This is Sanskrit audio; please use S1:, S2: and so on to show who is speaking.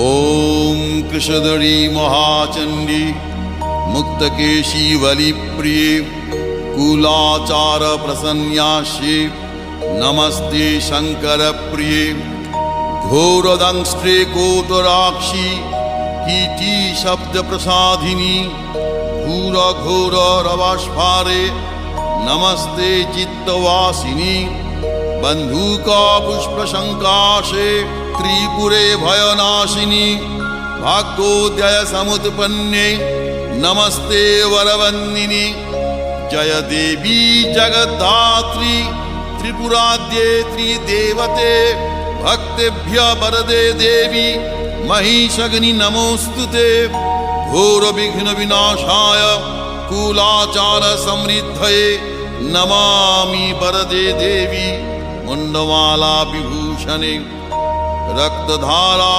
S1: ॐ कृशधरी महाचण्डी मुक्तकेशी वलिप्रिये कुलाचार प्रसन्यास्ये नमस्ते शङ्करप्रिये घोरदंष्ट्रे कोटराक्षी कीटी शब्दप्रसादिनी घोर रवास्फारे नमस्ते चित्तवासिनी बंधुका पुष्पशंकाशे त्रिपुरे भयनाशिनी भाग्योदय समुत्पन्ने नमस्ते वरवन्दिनी जय देवी जगद्धात्री त्रिपुराद्ये त्रिदेवते भक्तेभ्य वरदे देवी महिषग्नि नमोस्तुते घोर विघ्न विनाशाय कुलाचार समृद्धये नमामि वरदे देवी मुंडमाला विभूषणे रक्तधारा